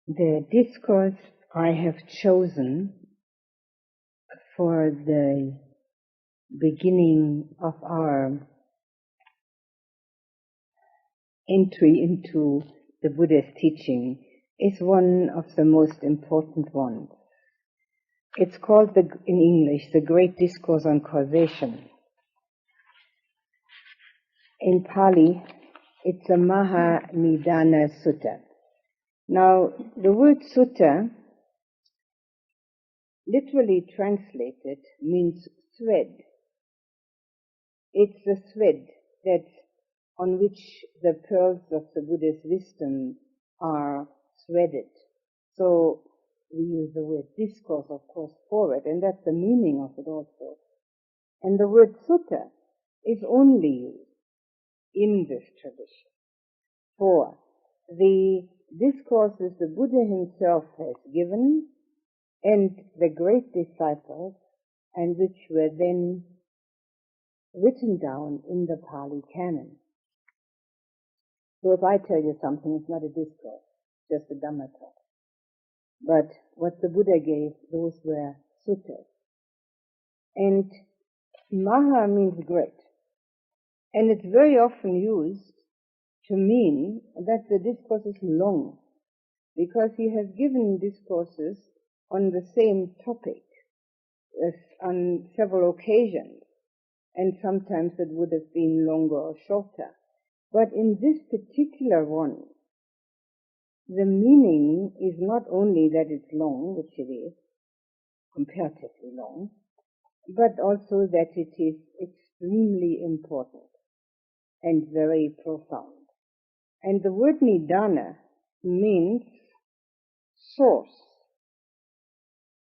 The discourse I have chosen for the beginning of our entry into the Buddha's teaching is one of the most important ones. It's called, in English, the Great Discourse on Causation. In Pali, it's a Maha Nidana Sutta. Now, the word Sutta, literally translated, means thread. It's the thread on which the pearls of the Buddha's wisdom are threaded. So we use the word discourse, of course, for it, and that's the meaning of it also. And the word sutta is only used in this tradition for the discourses the Buddha himself has given and the great disciples, and which were then written down in the Pali canon. So if I tell you something, it's not a discourse, just a Dhamma talk. But what the Buddha gave, those were suttas. And Maha means great. And it's very often used to mean that the discourse is long, because he has given discourses on the same topic on several occasions, and sometimes it would have been longer or shorter. But in this particular one, the meaning is not only that it's long, which it is, comparatively long, but also that it is extremely important and very profound. And the word Nidana means source.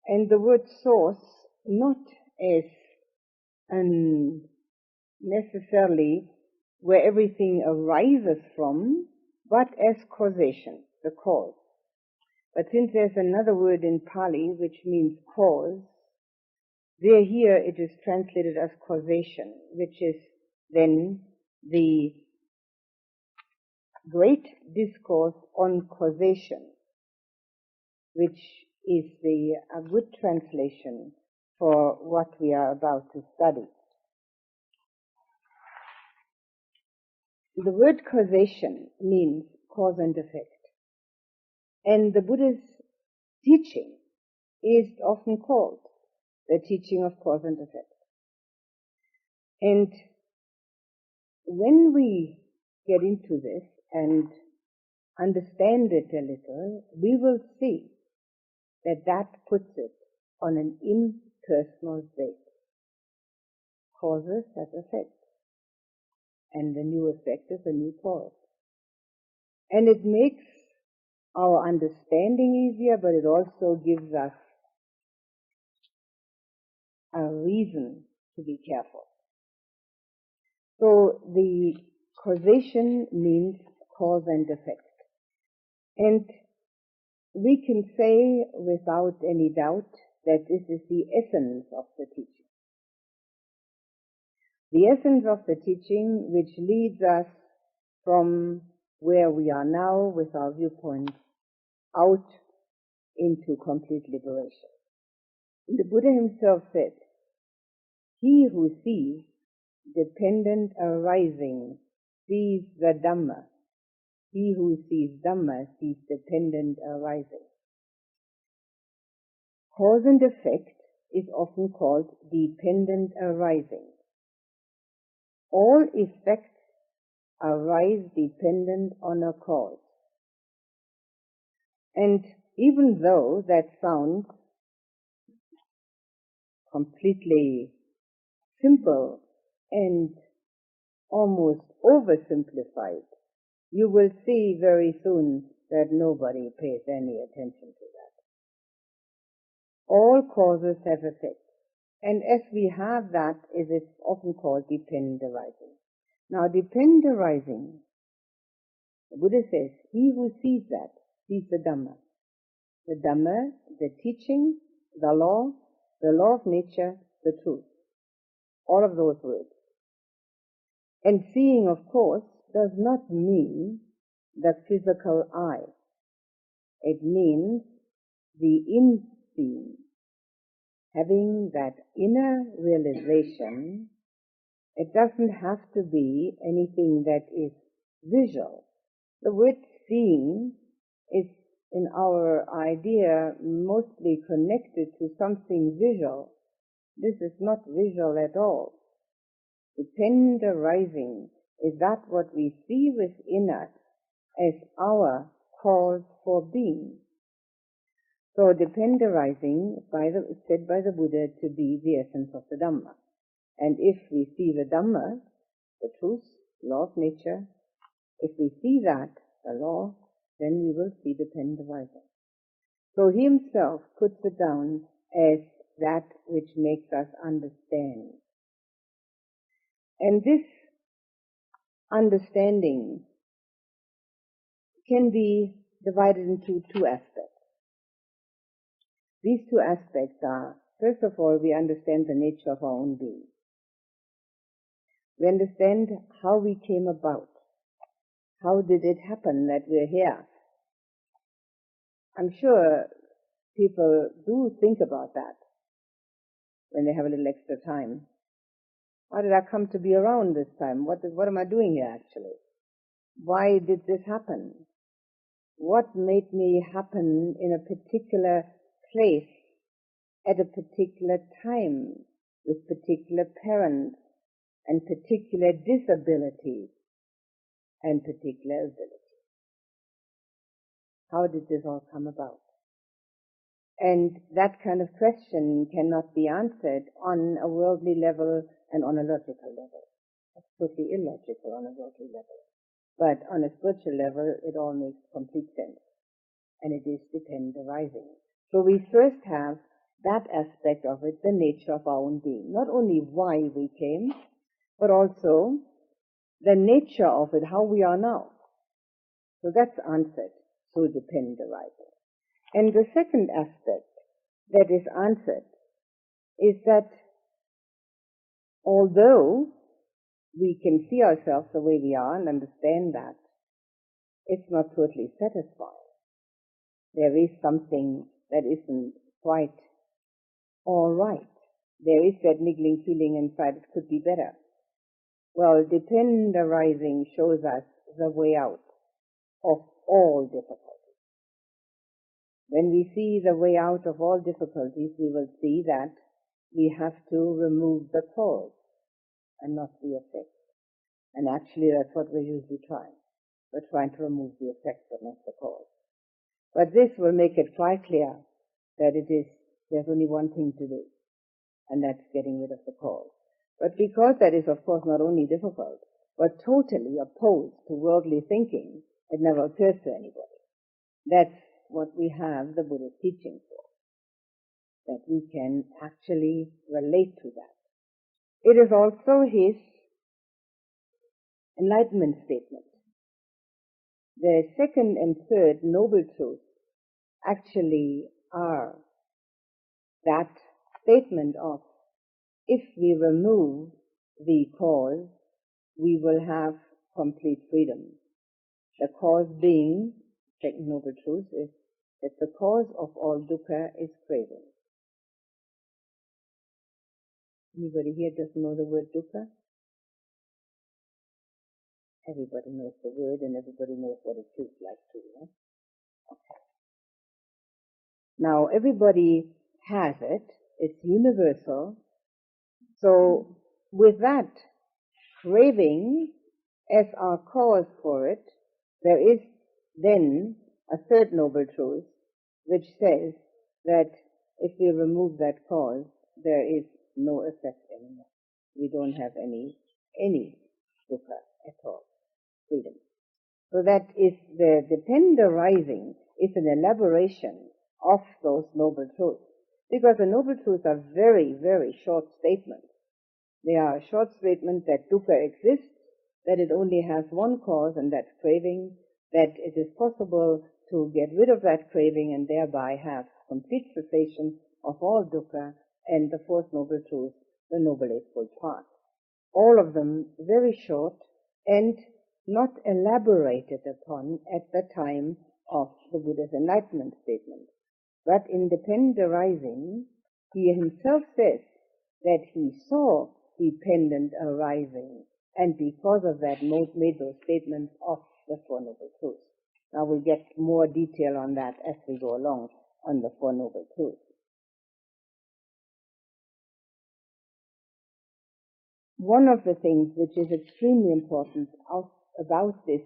And the word source not as necessarily where everything arises from, but as causation, the cause. But since there's another word in Pali which means cause, here it is translated as causation, which is then the great discourse on causation, which is a good translation for what we are about to study. The word causation means cause and effect. And the Buddha's teaching is often called the teaching of cause and effect. And when we get into this and understand it a little, we will see that puts it on an impersonal state. Causes have effects, and the new effect is a new cause. And it makes our understanding easier, but it also gives us a reason to be careful. So the causation means cause and effect. And we can say without any doubt that this is the essence of the teaching. The essence of the teaching which leads us from where we are now with our viewpoint out into complete liberation. The Buddha himself said, "He who sees dependent arising sees the Dhamma. He who sees Dhamma sees dependent arising." Cause and effect is often called dependent arising. All effects arise dependent on a cause. And even though that sounds completely simple and almost oversimplified, you will see very soon that nobody pays any attention to that. All causes have effects. And as we have that, it is often called dependent arising. Now, dependent arising, the Buddha says, he who sees that, sees the Dhamma. The Dhamma, the teaching, the law of nature, the truth. All of those words. And seeing, of course, does not mean the physical eye. It means the in-seeing, having that inner realization. It doesn't have to be anything that is visual. The word seeing is, in our idea, mostly connected to something visual. This is not visual at all. Depend arising is that what we see within us as our cause for being. So depend arising is said by the Buddha to be the essence of the Dhamma. And if we see the Dhamma, the truth, law of nature, if we see that, the law, then we will see depend arising. So he himself puts it down as that which makes us understand. And this understanding can be divided into two aspects. These two aspects are, first of all, we understand the nature of our own being. We understand how we came about. How did it happen that we're here? I'm sure people do think about that when they have a little extra time. How did I come to be around this time? What am I doing here actually? Why did this happen? What made me happen in a particular place at a particular time with particular parents and particular disabilities and particular abilities? How did this all come about? And that kind of question cannot be answered on a worldly level and on a logical level. It's totally illogical on a worldly level. But on a spiritual level, it all makes complete sense. And it is depend arising. So we first have that aspect of it, the nature of our own being. Not only why we came, but also the nature of it, how we are now. So that's answered through depend arising. And the second aspect that is answered is that although we can see ourselves the way we are and understand that, it's not totally satisfying. There is something that isn't quite all right. There is that niggling feeling inside, it could be better. Well, depend arising shows us the way out of all difficulties. When we see the way out of all difficulties, we will see that we have to remove the cause and not the effect. And actually that's what we're usually trying. We're trying to remove the effect but not the cause. But this will make it quite clear that there's only one thing to do, and that's getting rid of the cause. But because that is of course not only difficult, but totally opposed to worldly thinking, it never occurs to anybody. That's what we have the Buddha's teaching for, that we can actually relate to that. It is also his enlightenment statement. The second and third noble truths actually are that statement of, if we remove the cause, we will have complete freedom. The cause being, second noble truth, is that the cause of all dukkha is craving. Anybody here doesn't know the word dukkha? Everybody knows the word and everybody knows what it feels like too, right? Okay. Now everybody has it, it's universal. So with that craving as our cause for it, there is then a third noble truth which says that if we remove that cause, there is no effect anymore. We don't have any dukkha at all, freedom. So that is the depend arising is an elaboration of those noble truths. Because the noble truths are very, very short statements. They are a short statement that dukkha exists, that it only has one cause, and that's craving, that it is possible to get rid of that craving and thereby have complete cessation of all dukkha, and the fourth noble truth, the Noble Eightfold Path. All of them very short and not elaborated upon at the time of the Buddha's enlightenment statement. But in Dependent Arising, he himself says that he saw dependent arising, and because of that made those statements of the Four Noble Truths. Now we'll get more detail on that as we go along on the Four Noble Truths. One of the things which is extremely important about this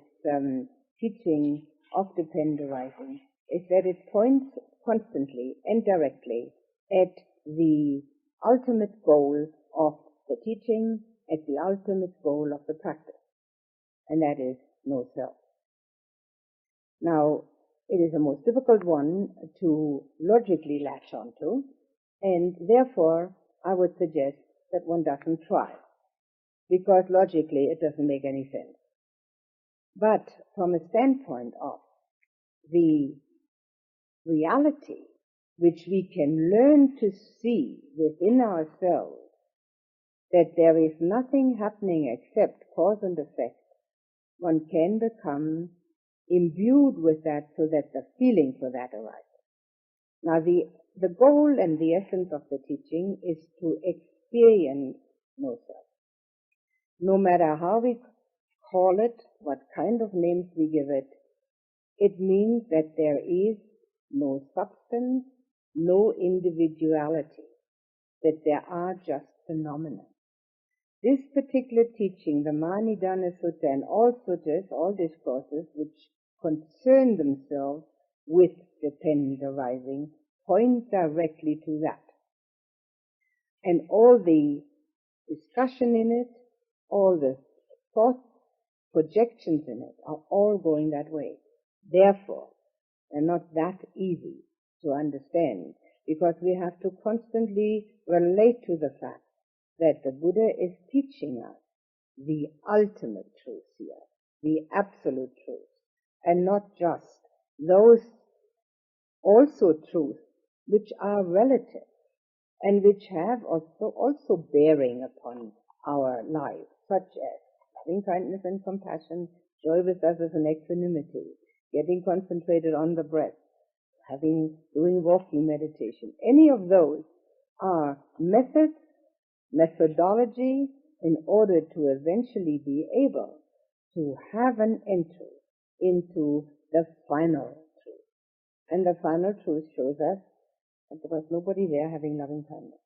teaching of dependent arising is that it points constantly and directly at the ultimate goal of the teaching, at the ultimate goal of the practice, and that is no self. Now, it is a most difficult one to logically latch onto, and therefore I would suggest that one doesn't try, because logically it doesn't make any sense. But from a standpoint of the reality which we can learn to see within ourselves, that there is nothing happening except cause and effect, one can become imbued with that so that the feeling for that arises. Now the goal and the essence of the teaching is to experience no self. No matter how we call it, what kind of names we give it, it means that there is no substance, no individuality, that there are just phenomena. This particular teaching, the Maha Nidana Sutta, and all suttas, all discourses which concern themselves with dependent arising, point directly to that. And all the discussion in it, all the thought projections in it are all going that way. Therefore, they're not that easy to understand, because we have to constantly relate to the fact that the Buddha is teaching us the ultimate truth here, the absolute truth, and not just those also truths which are relative and which have also bearing upon our lives, such as loving kindness and compassion, joy with others and equanimity, getting concentrated on the breath, doing walking meditation. Any of those are methods, methodology, in order to eventually be able to have an entry into the final truth. And the final truth shows us that there was nobody there having loving kindness.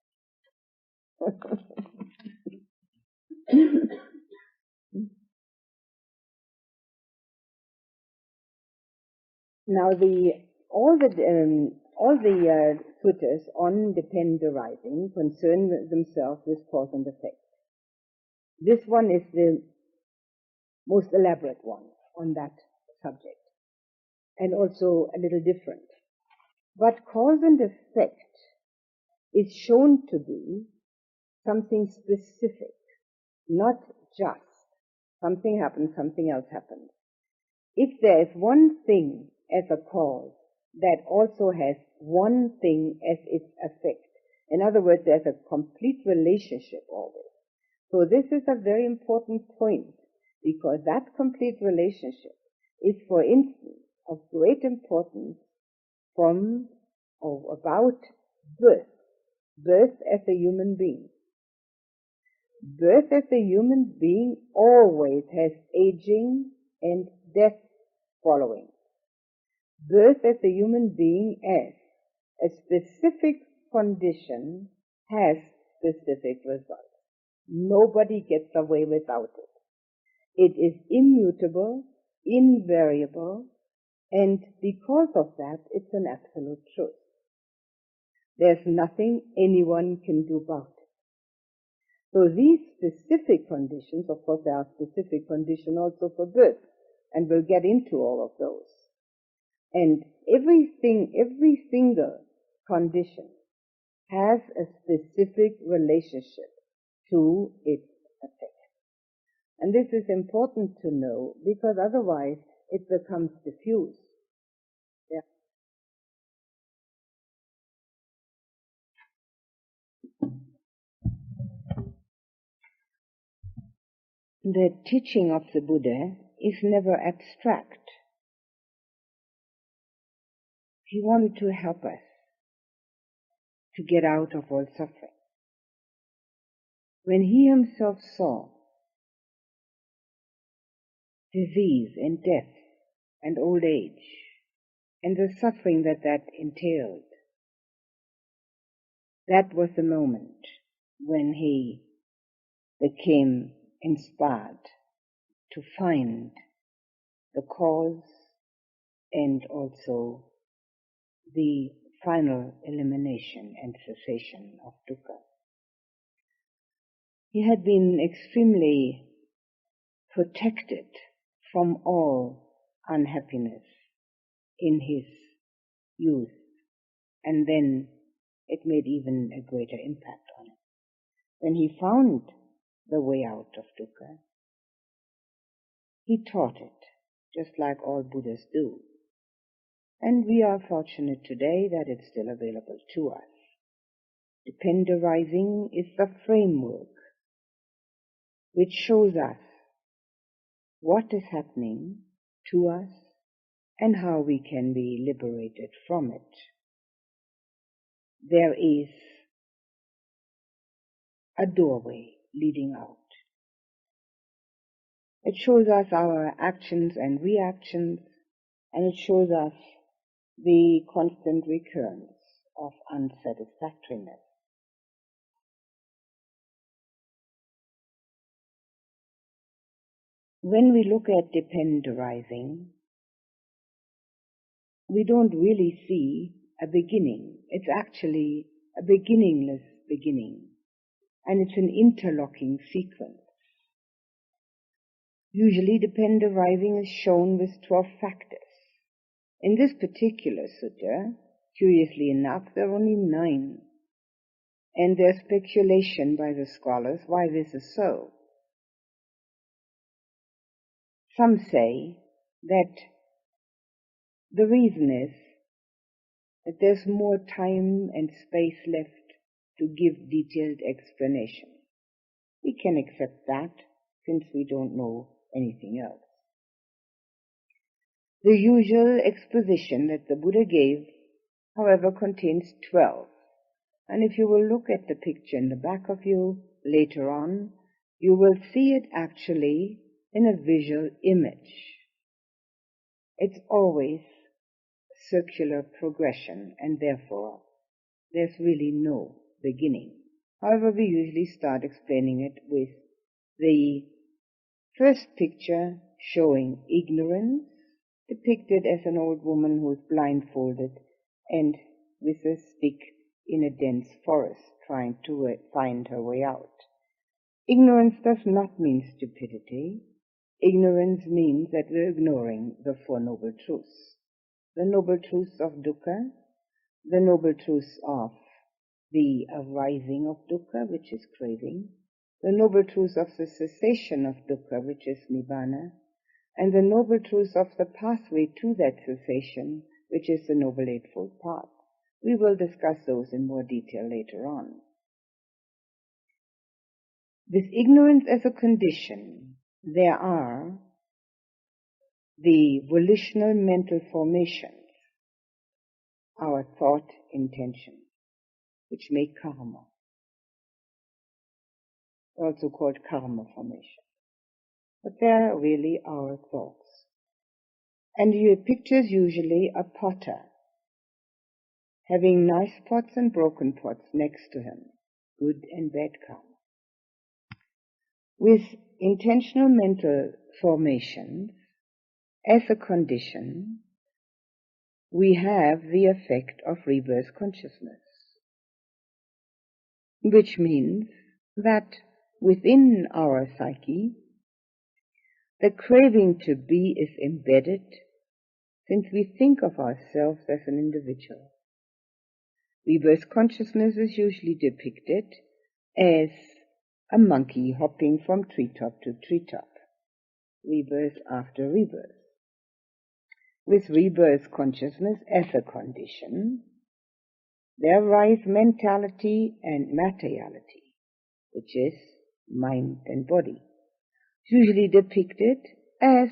Now, all the suttas on dependent arising concern themselves with cause and effect. This one is the most elaborate one on that subject, and also a little different. But cause and effect is shown to be something specific, not just something happens, something else happens. If there is one thing as a cause that also has one thing as its effect, in other words, there's a complete relationship always. So this is a very important point, because that complete relationship is, for instance, of great importance about birth as a human being. Birth as a human being always has aging and death following. Birth as a human being as a specific condition has specific results. Nobody gets away without it. It is immutable, invariable, and because of that, it's an absolute truth. There's nothing anyone can do about it. So these specific conditions, of course there are specific conditions also for birth, and we'll get into all of those. And every single condition has a specific relationship to its effect. And this is important to know, because otherwise it becomes diffuse. Yeah. The teaching of the Buddha is never abstract. He wanted to help us to get out of all suffering. When he himself saw disease and death and old age and the suffering that that entailed, that was the moment when he became inspired to find the cause and also the final elimination and cessation of dukkha. He had been extremely protected from all unhappiness in his youth, and then it made even a greater impact on him. When he found the way out of dukkha, he taught it, just like all Buddhas do. And we are fortunate today that it's still available to us. Dependerizing is the framework which shows us what is happening to us and how we can be liberated from it. There is a doorway leading out. It shows us our actions and reactions, and it shows us the constant recurrence of unsatisfactoriness. When we look at dependerizing, we don't really see a beginning. It's actually a beginningless beginning, and it's an interlocking sequence. Usually dependerizing is shown with 12 factors. In this particular sutta, curiously enough, there are only 9, and there's speculation by the scholars why this is so. Some say that the reason is that there's more time and space left to give detailed explanation. We can accept that since we don't know anything else. The usual exposition that the Buddha gave, however, contains 12. And if you will look at the picture in the back of you later on, you will see it actually in a visual image. It's always circular progression, and therefore there's really no beginning. However, we usually start explaining it with the first picture showing ignorance, depicted as an old woman who is blindfolded and with a stick in a dense forest trying to find her way out. Ignorance does not mean stupidity. Ignorance means that we're ignoring the Four Noble Truths. The Noble Truths of dukkha, the Noble Truths of the arising of dukkha, which is craving, the Noble Truths of the cessation of dukkha, which is nibbana, and the Noble Truths of the pathway to that cessation, which is the Noble Eightfold Path. We will discuss those in more detail later on. With ignorance as a condition, there are the volitional mental formations, our thought intentions, which make karma, also called karma formation. But they are really our thoughts. And your picture's usually a potter, having nice pots and broken pots next to him, good and bad karma. With intentional mental formations as a condition, we have the effect of rebirth consciousness, which means that within our psyche, the craving to be is embedded since we think of ourselves as an individual. Rebirth consciousness is usually depicted as a monkey hopping from treetop to treetop, rebirth after rebirth. With rebirth consciousness as a condition, there arise mentality and materiality, which is mind and body, usually depicted as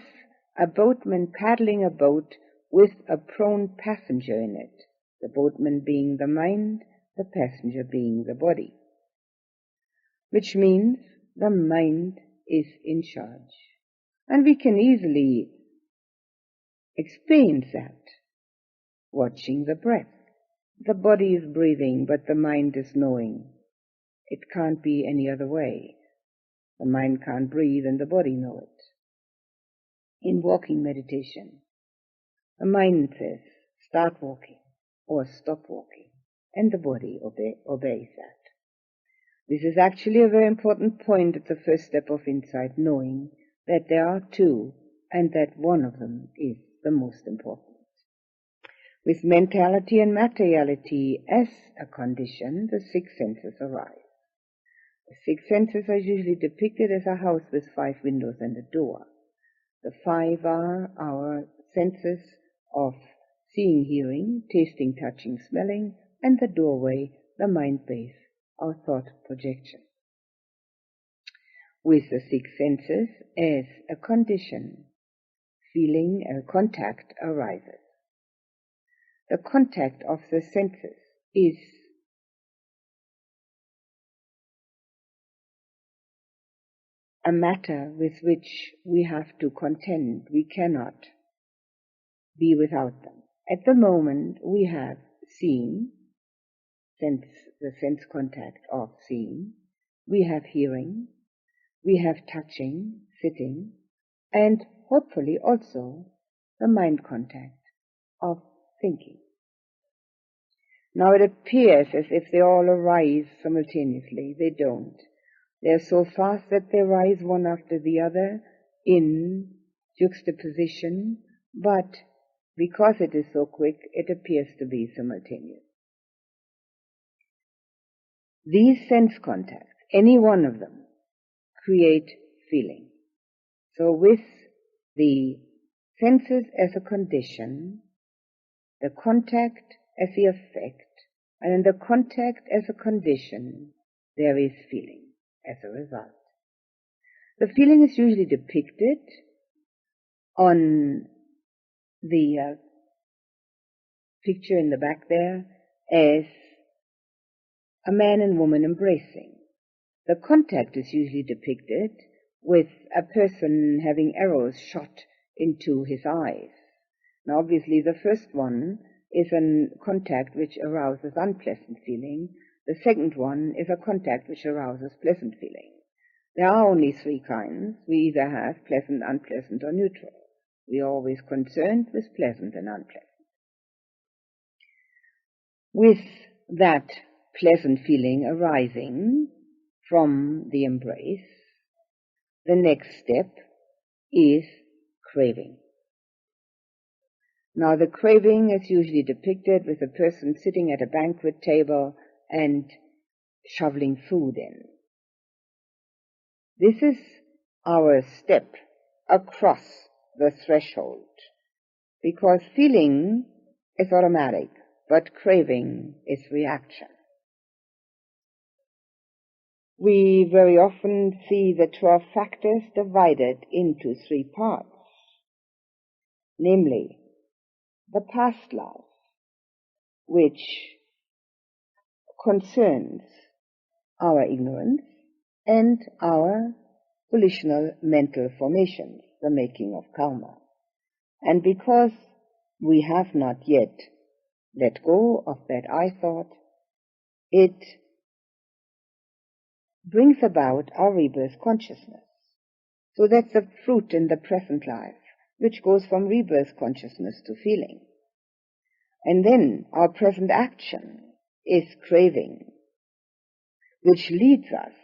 a boatman paddling a boat with a prone passenger in it, the boatman being the mind, the passenger being the body, which means the mind is in charge. And we can easily experience that watching the breath. The body is breathing, but the mind is knowing. It can't be any other way. The mind can't breathe and the body know it. In walking meditation, the mind says, start walking or stop walking, and the body obeys that. This is actually a very important point at the first step of insight, knowing that there are two and that one of them is the most important. With mentality and materiality as a condition, the six senses arise. The six senses are usually depicted as a house with 5 windows and a door. The 5 are our senses of seeing, hearing, tasting, touching, smelling, and the doorway, the mind base, our thought projection. With the 6 senses as a condition, feeling, contact arises. The contact of the senses is a matter with which we have to contend. We cannot be without them. At the moment we have seeing, the sense contact of seeing, we have hearing, we have touching, sitting, and hopefully also the mind contact of thinking. Now it appears as if they all arise simultaneously. They don't. They are so fast that they rise one after the other in juxtaposition, but because it is so quick, it appears to be simultaneous. These sense contacts, any one of them, create feeling. So with the senses as a condition, the contact as the effect, and in the contact as a condition, there is feeling as a result. The feeling is usually depicted on the picture in the back there as a man and woman embracing. The contact is usually depicted with a person having arrows shot into his eyes. Now obviously the first one is a contact which arouses unpleasant feeling. The second one is a contact which arouses pleasant feeling. There are only 3 kinds. We either have pleasant, unpleasant, or neutral. We are always concerned with pleasant and unpleasant. With that pleasant feeling arising from the embrace, the next step is craving. Now the craving is usually depicted with a person sitting at a banquet table and shoveling food in. This is our step across the threshold, because feeling is automatic, but craving is reaction. We very often see the 12 factors divided into 3 parts, namely the past life, which concerns our ignorance and our volitional mental formations, the making of karma. And because we have not yet let go of that I thought, it brings about our rebirth consciousness. So that's the fruit in the present life, which goes from rebirth consciousness to feeling. And then our present action is craving, which leads us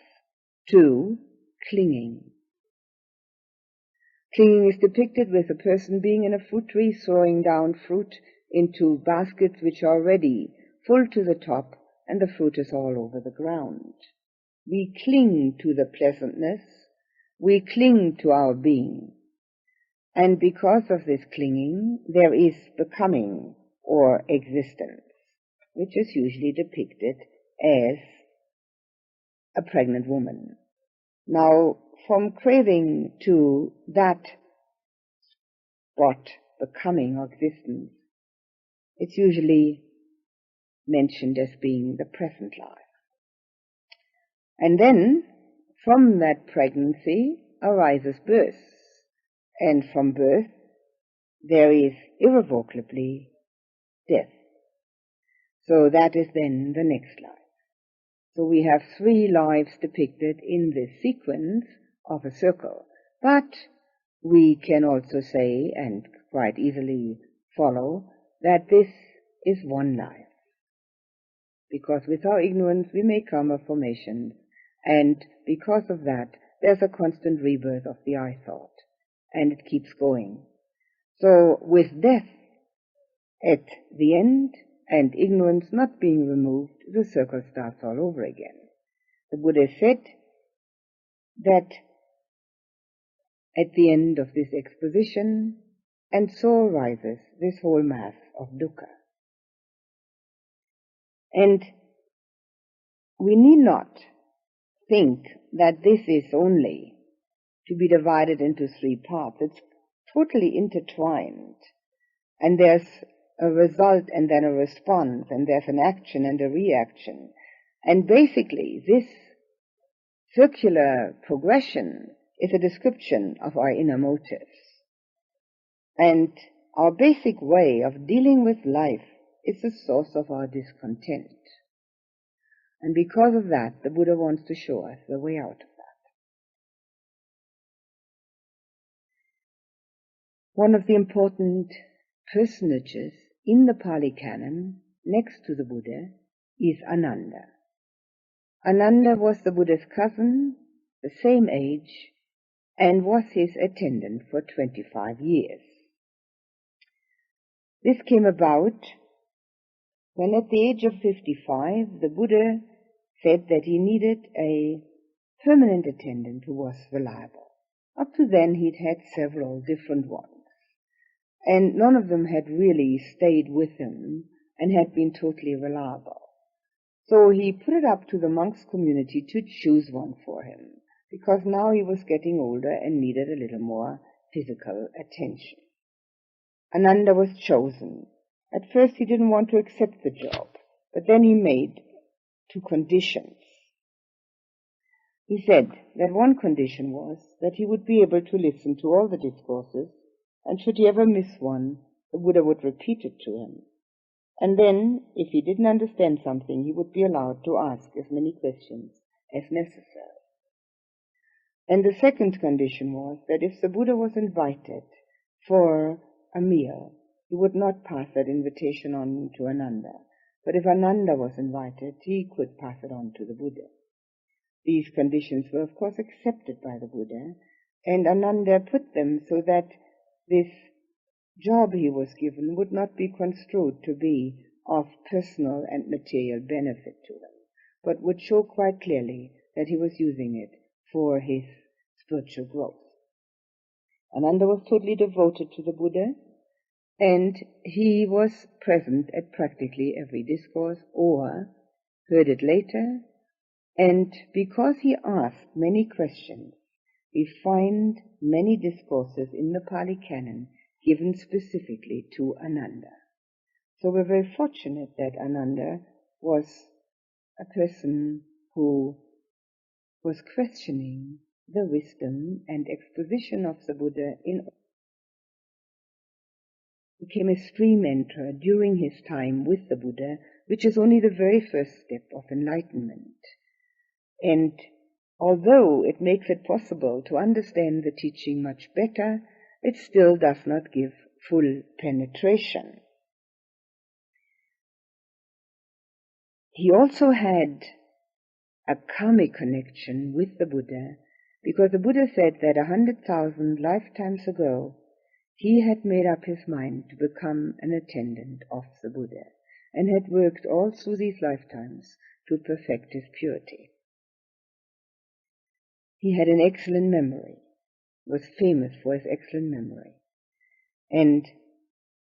to clinging. Clinging is depicted with a person being in a fruit tree throwing down fruit into baskets which are ready, full to the top, and the fruit is all over the ground. We cling to the pleasantness, we cling to our being, and because of this clinging, there is becoming or existence, which is usually depicted as a pregnant woman. Now, from craving to that spot becoming or existence, it's usually mentioned as being the present life. And then, from that pregnancy arises birth, and from birth there is irrevocably death. So that is then the next life. So we have 3 lives depicted in this sequence of a circle. But we can also say, and quite easily follow, that this is one life. Because with our ignorance we make karma formations, and because of that there's a constant rebirth of the I thought, and it keeps going. So with death at the end, and ignorance not being removed, the circle starts all over again. The Buddha said that at the end of this exposition, and so arises this whole mass of dukkha. And we need not think that this is only to be divided into 3 parts. It's totally intertwined. And there's a result and then a response, and there's an action and a reaction. And basically, this circular progression is a description of our inner motives. And our basic way of dealing with life is the source of our discontent. And because of that, the Buddha wants to show us the way out of that. One of the important personages in the Pali Canon, next to the Buddha, is Ananda. Ananda was the Buddha's cousin, the same age, and was his attendant for 25 years. This came about when at the age of 55, the Buddha said that he needed a permanent attendant who was reliable. Up to then he'd had several different ones, and none of them had really stayed with him and had been totally reliable. So he put it up to the monks' community to choose one for him, because now he was getting older and needed a little more physical attention. Ananda was chosen. At first he didn't want to accept the job, but then he made 2 conditions. He said that one condition was that he would be able to listen to all the discourses, and should he ever miss one, the Buddha would repeat it to him. And then, if he didn't understand something, he would be allowed to ask as many questions as necessary. And the second condition was that if the Buddha was invited for a meal, he would not pass that invitation on to Ananda. But if Ananda was invited, he could pass it on to the Buddha. These conditions were, of course, accepted by the Buddha, and Ananda put them so that this job he was given would not be construed to be of personal and material benefit to him, but would show quite clearly that he was using it for his spiritual growth. Ananda was totally devoted to the Buddha, and he was present at practically every discourse or heard it later, and because he asked many questions, we find many discourses in the Pali Canon given specifically to Ananda. So we're very fortunate that Ananda was a person who was questioning the wisdom and exposition of the Buddha became a stream enterer during his time with the Buddha, which is only the very first step of enlightenment. And although it makes it possible to understand the teaching much better, it still does not give full penetration. He also had a karmic connection with the Buddha, because the Buddha said that 100,000 lifetimes ago, he had made up his mind to become an attendant of the Buddha, and had worked all through these lifetimes to perfect his purity. He had an excellent memory, was famous for his excellent memory, and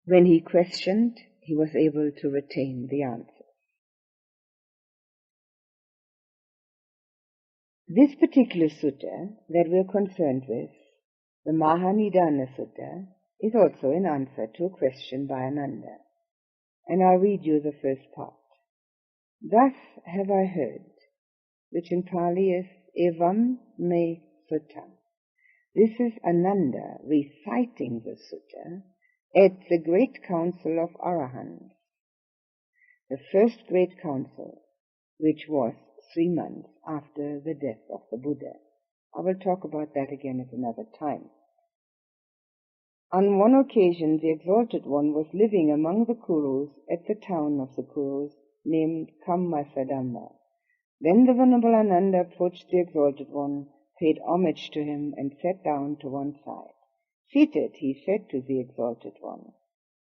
when he questioned, he was able to retain the answer. This particular sutta that we're concerned with, the Maha Nidana Sutta, is also an answer to a question by Ananda. And I'll read you the first part. Thus have I heard, which in Pali is Evam Me Sutta. This is Ananda reciting the sutta at the Great Council of Arahants, the first Great Council, which was 3 months after the death of the Buddha. I will talk about that again at another time. On one occasion, the Exalted One was living among the Kurus at the town of the Kurus named Kammasadamma. Then the Venerable Ananda approached the Exalted One, paid homage to him, and sat down to one side. Seated, he said to the Exalted One,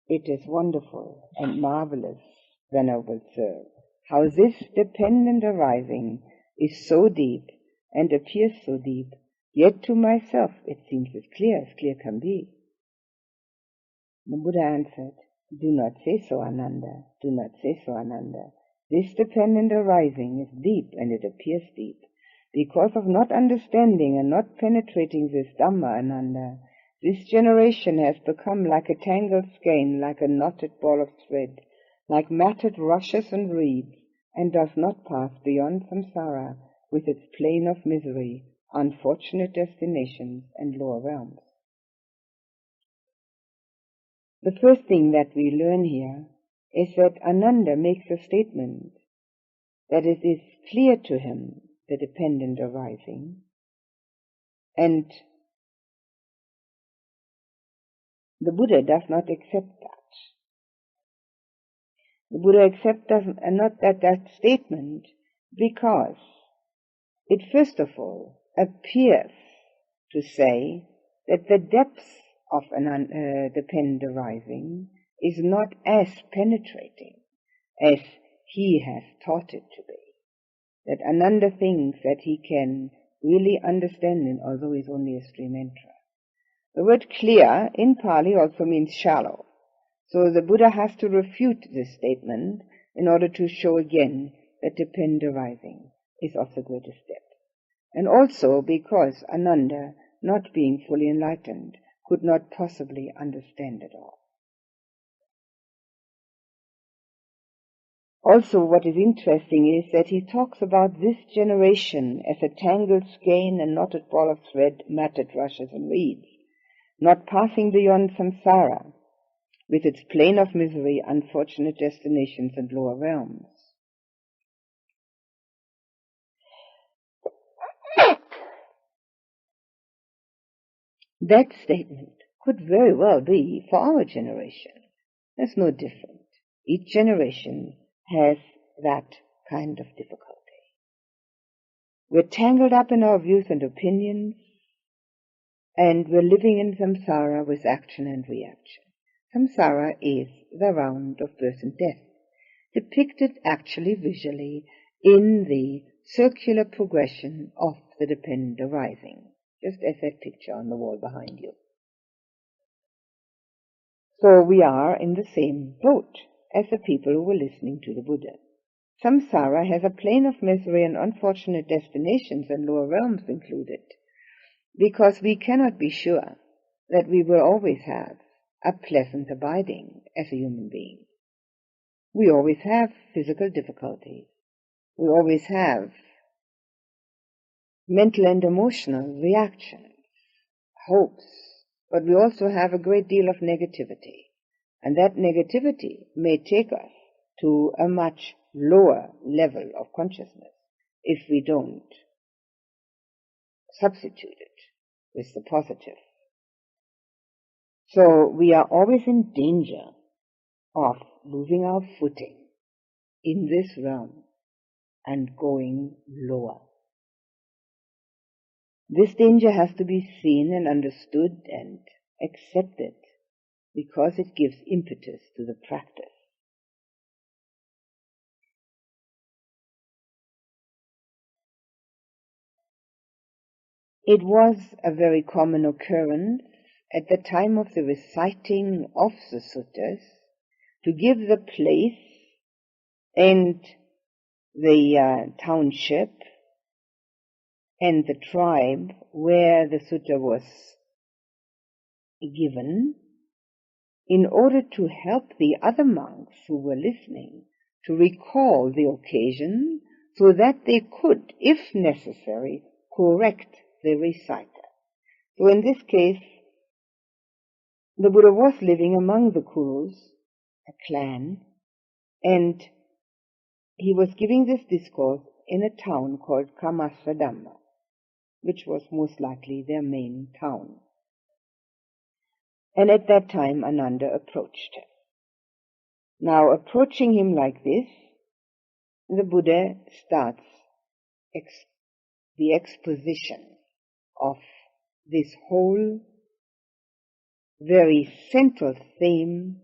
"It is wonderful and marvelous, Venerable Sir, how this dependent arising is so deep and appears so deep, yet to myself it seems as clear can be." The Buddha answered, "Do not say so, Ananda. Do not say so, Ananda. This dependent arising is deep, and it appears deep. Because of not understanding and not penetrating this Dhamma, Ananda, this generation has become like a tangled skein, like a knotted ball of thread, like matted rushes and reeds, and does not pass beyond samsara with its plane of misery, unfortunate destinations, and lower realms." The first thing that we learn here is that Ananda makes a statement that it is clear to him, the dependent arising, and the Buddha does not accept that. The Buddha accepts not that statement because it first of all appears to say that the depths of an dependent arising is not as penetrating as he has taught it to be. That Ananda thinks that he can really understand it, although he's only a stream enterer. The word clear in Pali also means shallow. So the Buddha has to refute this statement in order to show again that dependent arising is of the greatest depth. And also because Ananda, not being fully enlightened, could not possibly understand it all. Also, what is interesting is that he talks about this generation as a tangled skein and knotted ball of thread, matted rushes and reeds, not passing beyond samsara, with its plane of misery, unfortunate destinations and lower realms. That statement could very well be for our generation. That's no different. Each generation has that kind of difficulty. We're tangled up in our views and opinions, and we're living in samsara with action and reaction. Samsara is the round of birth and death, depicted actually visually in the circular progression of the dependent arising, just as that picture on the wall behind you. So we are in the same boat as the people who were listening to the Buddha. Samsara has a plane of misery and unfortunate destinations and lower realms included, because we cannot be sure that we will always have a pleasant abiding as a human being. We always have physical difficulties. We always have mental and emotional reactions, hopes, but we also have a great deal of negativity. And that negativity may take us to a much lower level of consciousness if we don't substitute it with the positive. So we are always in danger of losing our footing in this realm and going lower. This danger has to be seen and understood and accepted because it gives impetus to the practice. It was a very common occurrence at the time of the reciting of the suttas to give the place and the township and the tribe where the sutta was given in order to help the other monks who were listening to recall the occasion so that they could, if necessary, correct the reciter. So in this case, the Buddha was living among the Kurus, a clan, and he was giving this discourse in a town called Kamasradhamma, which was most likely their main town. And at that time, Ananda approached him. Now, approaching him like this, the Buddha starts the exposition of this whole very central theme,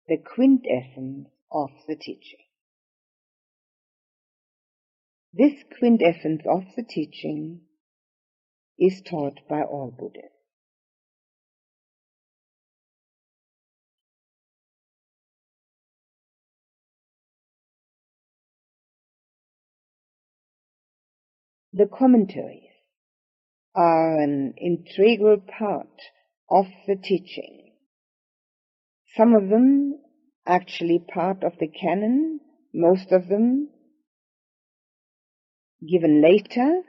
the quintessence of the teaching. This quintessence of the teaching is taught by all Buddhas. The commentaries are an integral part of the teaching. Some of them actually part of the canon, most of them given later.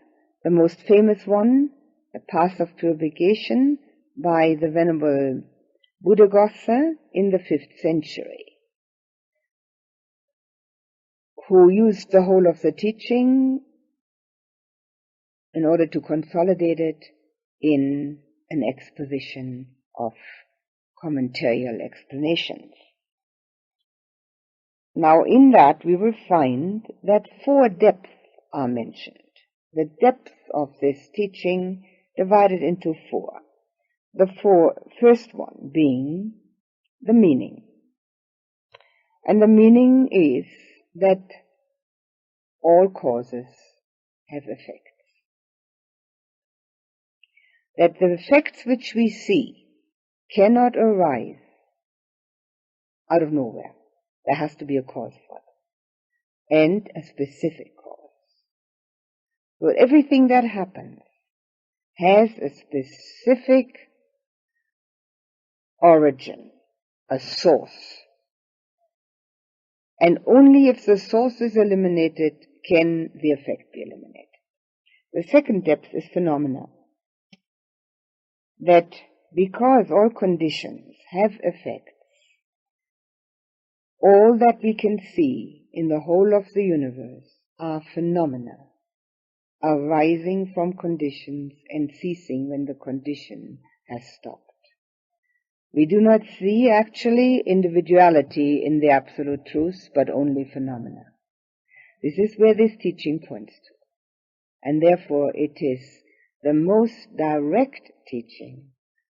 The most famous one, The Path of Purification, by the Venerable Buddhaghosa in the 5th century, who used the whole of the teaching in order to consolidate it in an exposition of commentarial explanations. Now in that we will find that 4 depths are mentioned. The depths of this teaching divided into 4. The first one being the meaning. And the meaning is that all causes have effects. That the effects which we see cannot arise out of nowhere. There has to be a cause for it, and a specific cause. So everything that happens has a specific origin, a source. And only if the source is eliminated can the effect be eliminated. The second depth is phenomena. That because all conditions have effects, all that we can see in the whole of the universe are phenomena arising from conditions and ceasing when the condition has stopped. We do not see actually individuality in the absolute truth, but only phenomena. This is where this teaching points to. And therefore it is the most direct teaching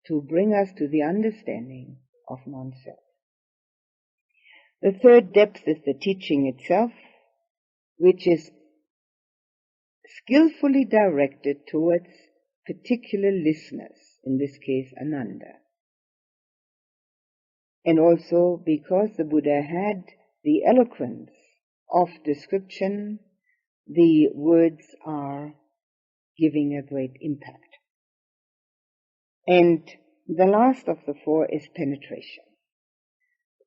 to bring us to the understanding of non-self. The third depth is the teaching itself, which is skillfully directed towards particular listeners, in this case Ananda. And also because the Buddha had the eloquence of description, the words are giving a great impact. And the last of the 4 is penetration.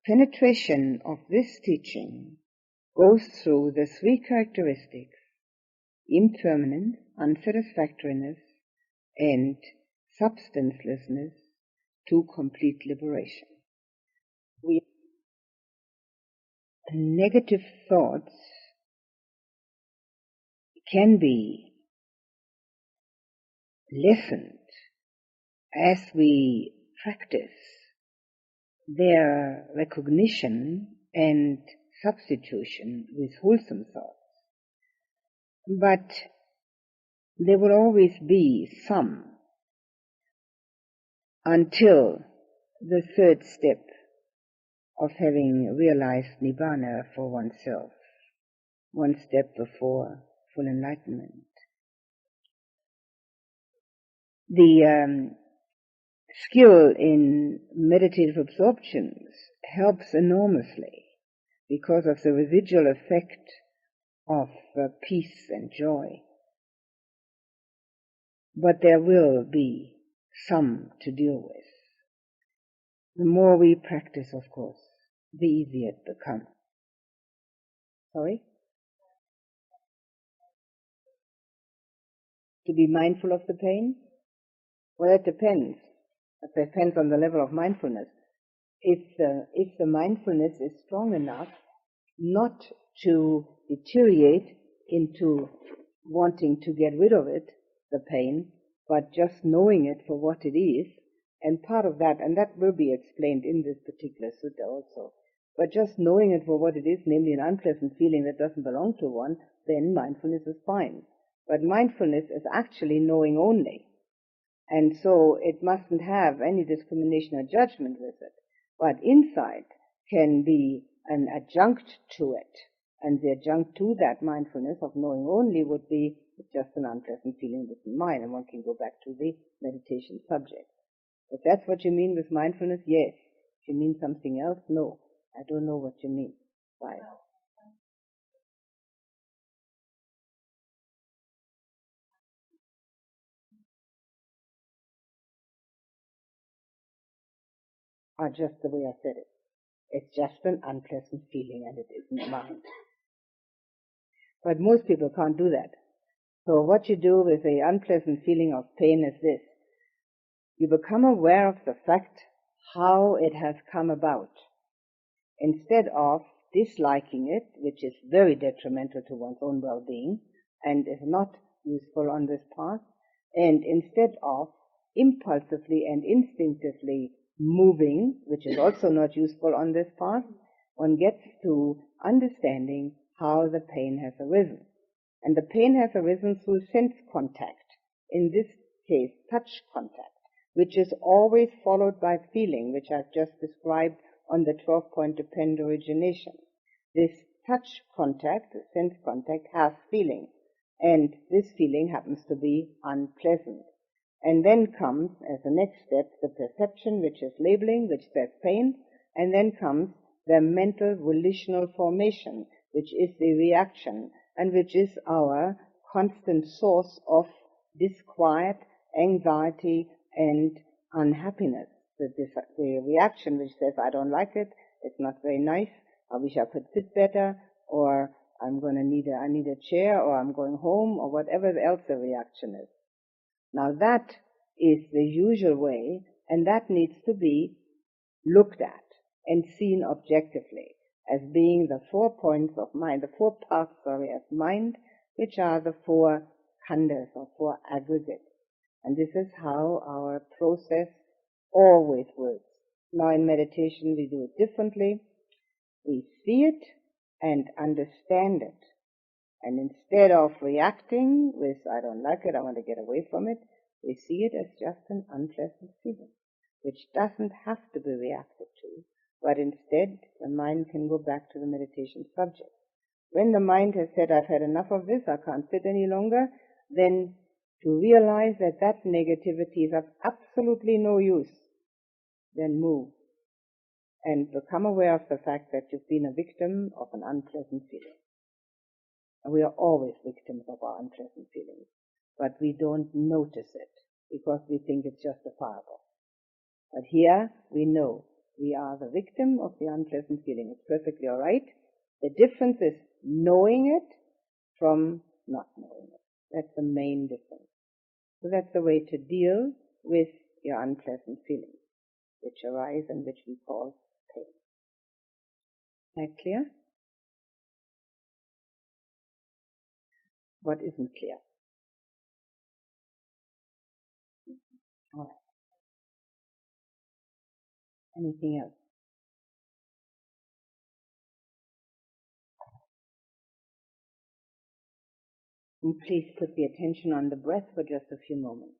Penetration of this teaching goes through the 3 characteristics: impermanence, unsatisfactoriness, and substancelessness to complete liberation. Negative thoughts can be lessened as we practice their recognition and substitution with wholesome thoughts. But there will always be some until the 3rd step of having realized Nibbana for oneself, one step before full enlightenment. The skill in meditative absorptions helps enormously because of the residual effect of peace and joy. But there will be some to deal with. The more we practice, of course, the easier it becomes. Sorry? To be mindful of the pain? Well, it depends. It depends on the level of mindfulness. If the mindfulness is strong enough not to deteriorate into wanting to get rid of it, the pain, but just knowing it for what it is, and part of that, and that will be explained in this particular sutta also, but just knowing it for what it is, namely an unpleasant feeling that doesn't belong to one, then mindfulness is fine. But mindfulness is actually knowing only. And so it mustn't have any discrimination or judgment with it. But insight can be an adjunct to it. And the adjunct to that mindfulness of knowing only would be just an unpleasant feeling within mind. And one can go back to the meditation subject. If that's what you mean with mindfulness, yes. If you mean something else, no. I don't know what you mean by it. Or just the way I said it. It's just an unpleasant feeling and it isn't mind. But most people can't do that. So what you do with the unpleasant feeling of pain is this. You become aware of the fact how it has come about. Instead of disliking it, which is very detrimental to one's own well-being and is not useful on this path, and instead of impulsively and instinctively moving, which is also not useful on this path, one gets to understanding how the pain has arisen. And the pain has arisen through sense contact, in this case touch contact, which is always followed by feeling, which I've just described on the 12-point depend origination. This touch contact, the sense contact, has feeling, and this feeling happens to be unpleasant. And then comes, as the next step, the perception, which is labeling, which says pain, and then comes the mental volitional formation, which is the reaction, and which is our constant source of disquiet, anxiety, and unhappiness. The reaction which says, I don't like it, it's not very nice, I wish I could sit better, or I need a chair, or I'm going home, or whatever else the reaction is. Now that is the usual way, and that needs to be looked at and seen objectively as being the 4 points of mind, the 4 parts, of mind, which are the 4 khandas, or 4 aggregates. And this is how our process always works. Now in meditation we do it differently. We see it and understand it. And instead of reacting with, I don't like it, I want to get away from it, we see it as just an unpleasant feeling, which doesn't have to be reacted to, but instead the mind can go back to the meditation subject. When the mind has said, I've had enough of this, I can't sit any longer, then to realize that that negativity is of absolutely no use, then move and become aware of the fact that you've been a victim of an unpleasant feeling. And we are always victims of our unpleasant feelings, but we don't notice it because we think it's justifiable. But here we know we are the victim of the unpleasant feeling. It's perfectly all right. The difference is knowing it from not knowing it. That's the main difference. So that's the way to deal with your unpleasant feelings, which arise and which we call pain. Is that clear? What isn't clear? All right. Anything else? And please put the attention on the breath for just a few moments.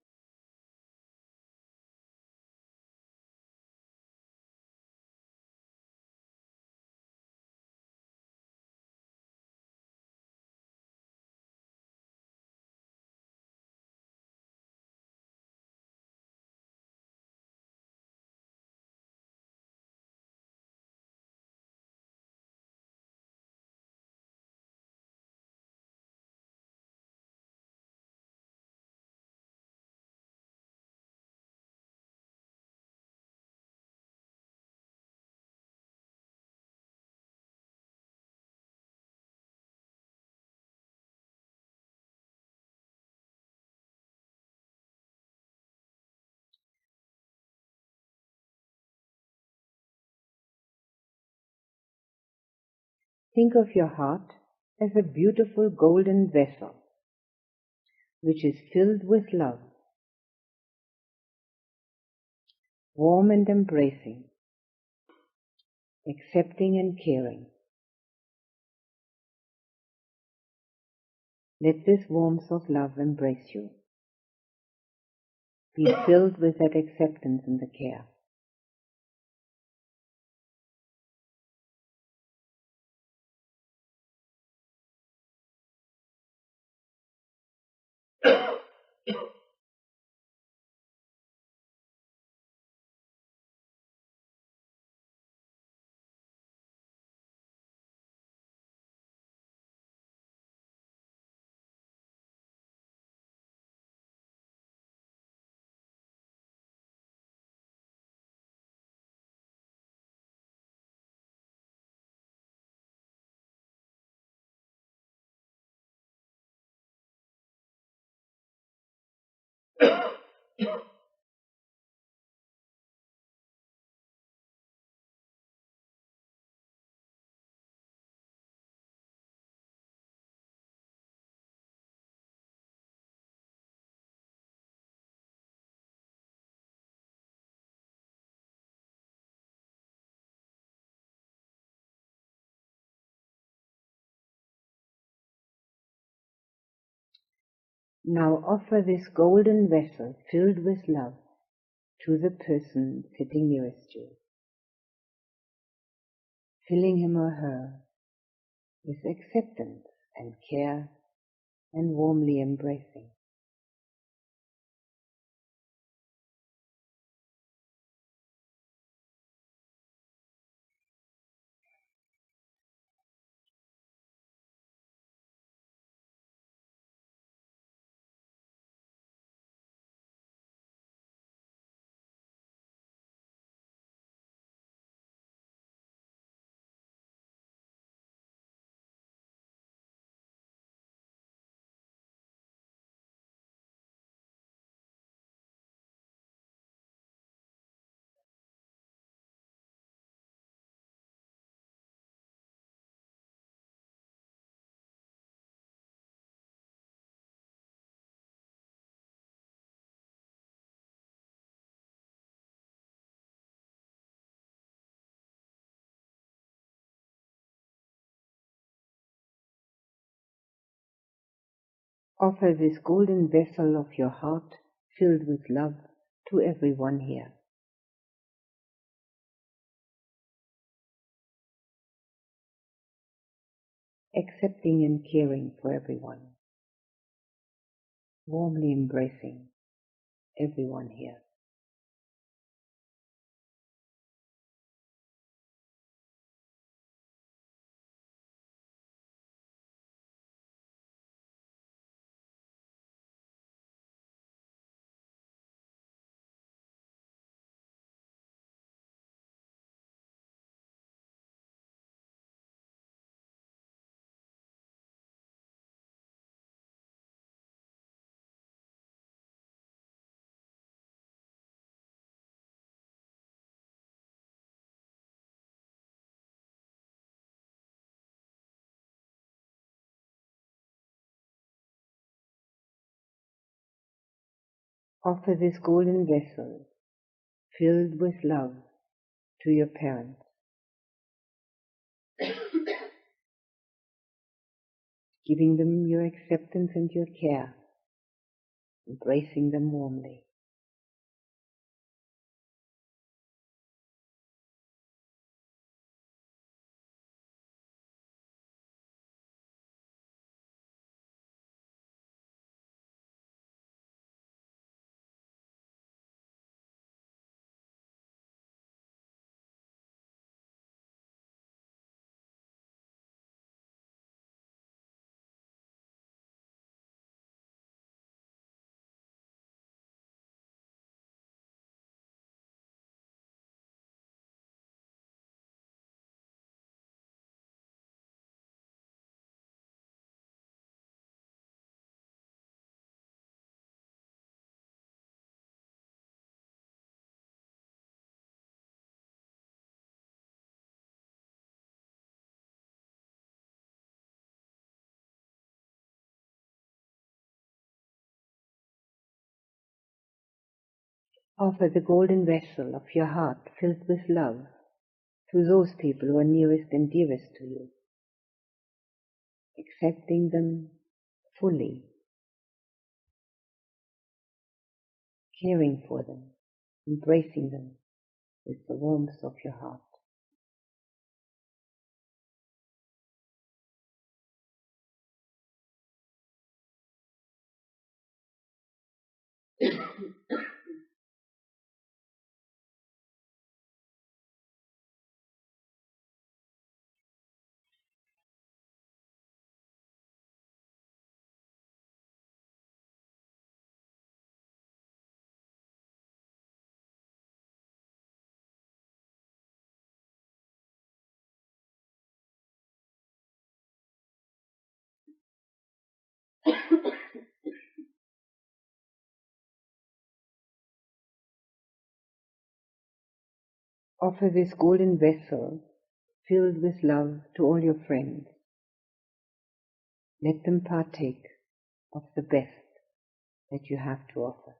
Think of your heart as a beautiful golden vessel which is filled with love, warm and embracing, accepting and caring. Let this warmth of love embrace you. Be filled with that acceptance and the care. Now offer this golden vessel filled with love to the person sitting nearest you, filling him or her with acceptance and care and warmly embracing. Offer this golden vessel of your heart filled with love to everyone here. Accepting and caring for everyone. Warmly embracing everyone here. Offer this golden vessel filled with love to your parents, giving them your acceptance and your care, embracing them warmly. Offer the golden vessel of your heart filled with love to those people who are nearest and dearest to you, accepting them fully, caring for them, embracing them with the warmth of your heart. Offer this golden vessel filled with love to all your friends. Let them partake of the best that you have to offer.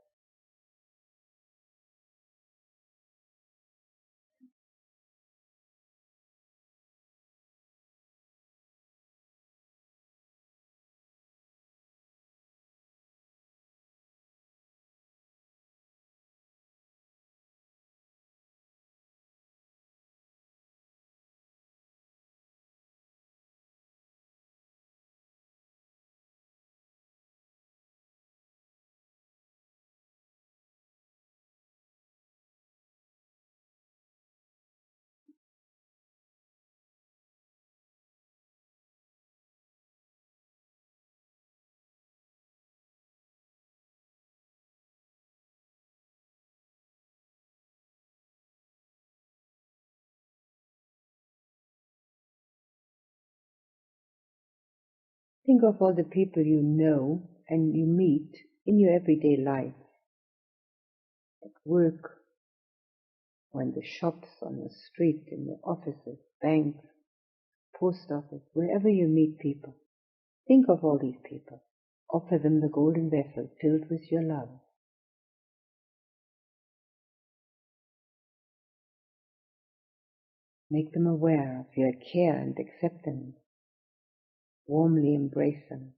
Think of all the people you know and you meet in your everyday life, at work, or in the shops, on the street, in the offices, banks, post office, wherever you meet people. Think of all these people. Offer them the golden vessel filled with your love. Make them aware of your care and acceptance. Warmly embrace them.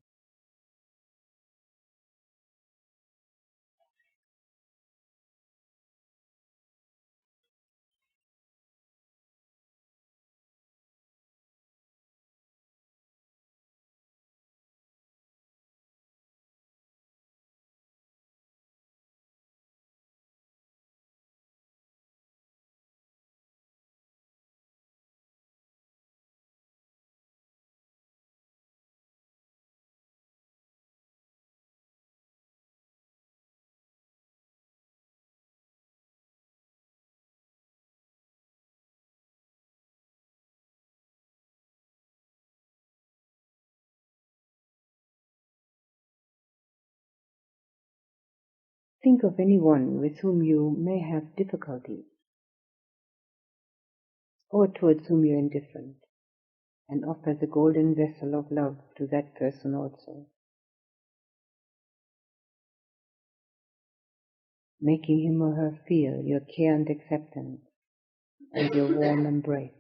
Think of anyone with whom you may have difficulties, or towards whom you're indifferent, and offer the golden vessel of love to that person also, making him or her feel your care and acceptance and your warm embrace.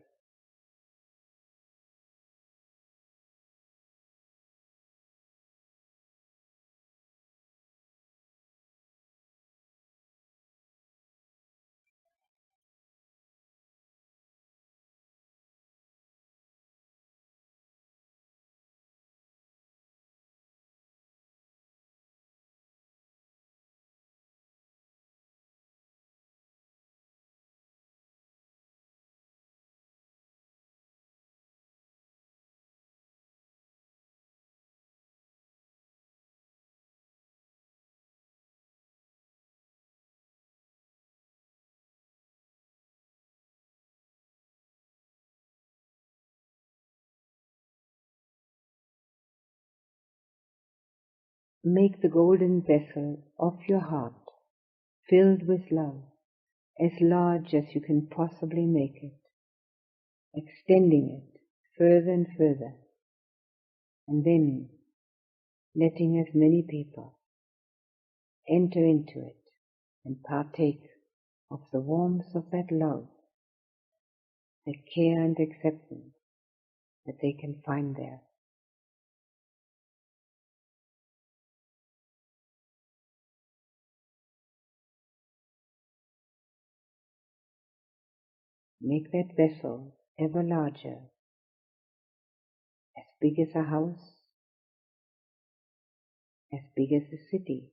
Make the golden vessel of your heart filled with love as large as you can possibly make it, extending it further and further, and then letting as many people enter into it and partake of the warmth of that love, the care and acceptance that they can find there. Make that vessel ever larger, as big as a house, as big as a city,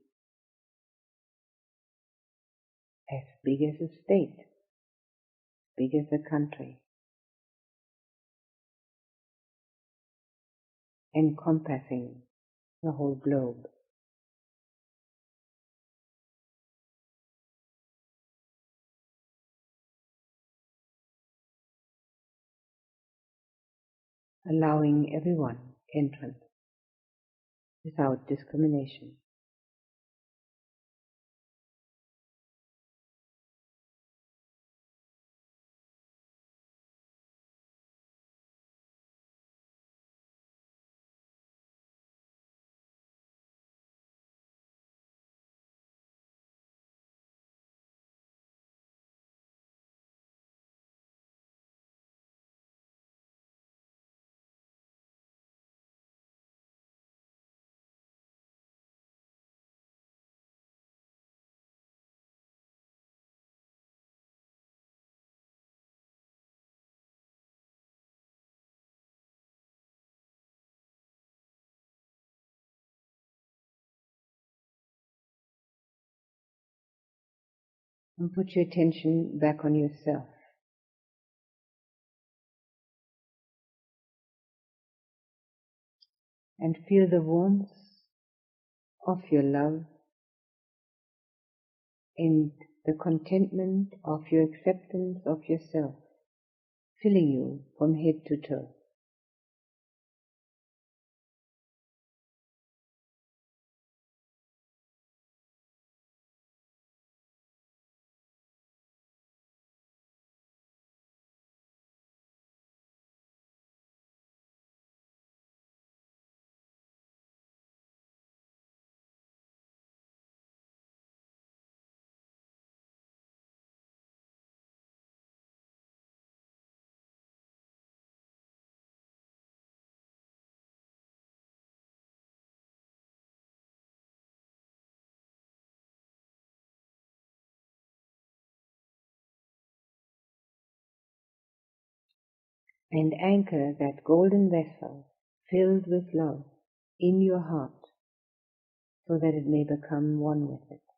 as big as a state, as big as a country, encompassing the whole globe. Allowing everyone entrance without discrimination. And put your attention back on yourself. And feel the warmth of your love and the contentment of your acceptance of yourself, filling you from head to toe. And anchor that golden vessel filled with love in your heart so that it may become one with it.